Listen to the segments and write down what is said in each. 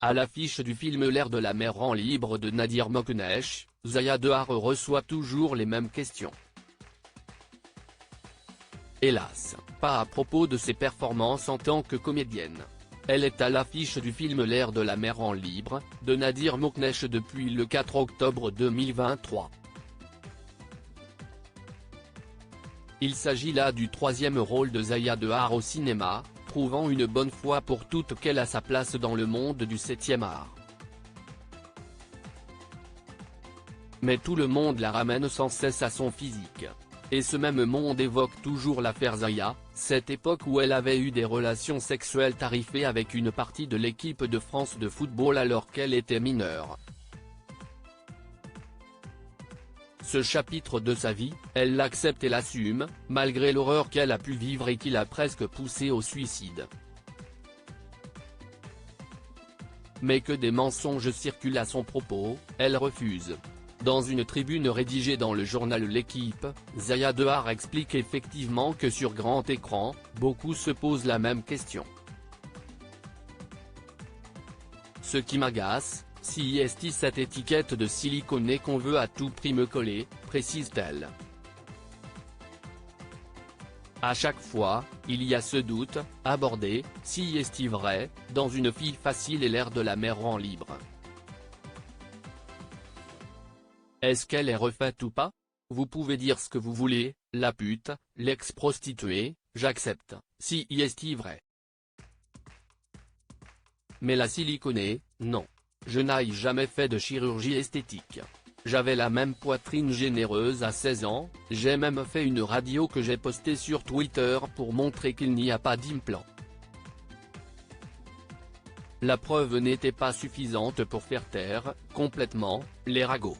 À l'affiche du film L'air de la mer en libre de Nadir Moknesh, Zaya Dehar reçoit toujours les mêmes questions. Hélas, pas à propos de ses performances en tant que comédienne. Elle est à l'affiche du film L'air de la mer en libre, de Nadir Moknesh depuis le 4 octobre 2023. Il s'agit là du troisième rôle de Zaya Dehar au cinéma, prouvant une bonne fois pour toutes qu'elle a sa place dans le monde du 7e art. Mais tout le monde la ramène sans cesse à son physique. Et ce même monde évoque toujours l'affaire Zaya, cette époque où elle avait eu des relations sexuelles tarifées avec une partie de l'équipe de France de football alors qu'elle était mineure. Ce chapitre de sa vie, elle l'accepte et l'assume, malgré l'horreur qu'elle a pu vivre et qui l'a presque poussée au suicide. Mais que des mensonges circulent à son propos, elle refuse. Dans une tribune rédigée dans le journal L'Équipe, Zaya Dehar explique effectivement que sur grand écran, beaucoup se posent la même question. Ce qui m'agace, c'est cette étiquette de silicone qu'on veut à tout prix me coller, précise-t-elle. À chaque fois, il y a ce doute, abordé, si est-il vrai, dans une fille facile et l'air de la mer en libre. Est-ce qu'elle est refaite ou pas? Vous pouvez dire ce que vous voulez, la pute, l'ex-prostituée, j'accepte, si est-il vrai. Mais la siliconée, non. Je n'ai jamais fait de chirurgie esthétique. J'avais la même poitrine généreuse à 16 ans, j'ai même fait une radio que j'ai postée sur Twitter pour montrer qu'il n'y a pas d'implant. La preuve n'était pas suffisante pour faire taire, complètement, les ragots.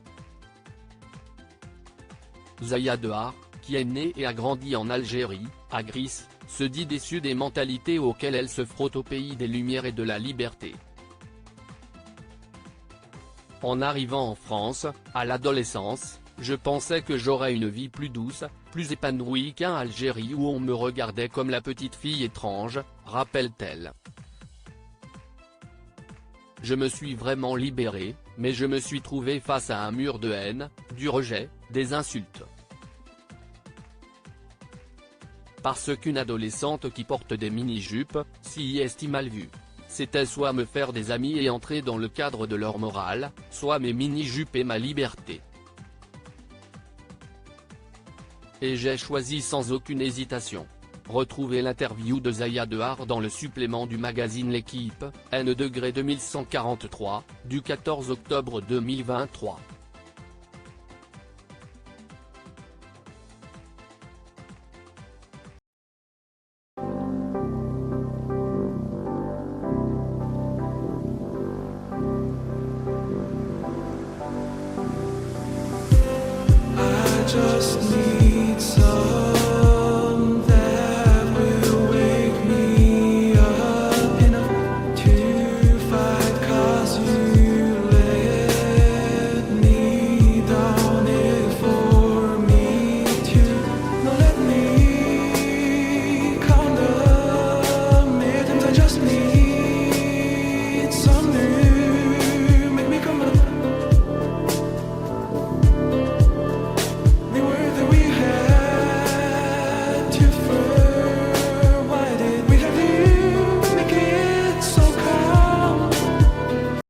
Zaya Dehar, qui est née et a grandi en Algérie, à Gris, se dit déçue des mentalités auxquelles elle se frotte au pays des Lumières et de la liberté. En arrivant en France, à l'adolescence, je pensais que j'aurais une vie plus douce, plus épanouie qu'en Algérie où on me regardait comme la petite fille étrange, rappelle-t-elle. Je me suis vraiment libérée, mais je me suis trouvée face à un mur de haine, du rejet, des insultes. Parce qu'une adolescente qui porte des mini-jupes, si est mal vue. C'était soit me faire des amis et entrer dans le cadre de leur morale, soit mes mini-jupes et ma liberté. Et j'ai choisi sans aucune hésitation. Retrouvez l'interview de Zaya Dehar dans le supplément du magazine L'Équipe, N°2143, du 14 octobre 2023.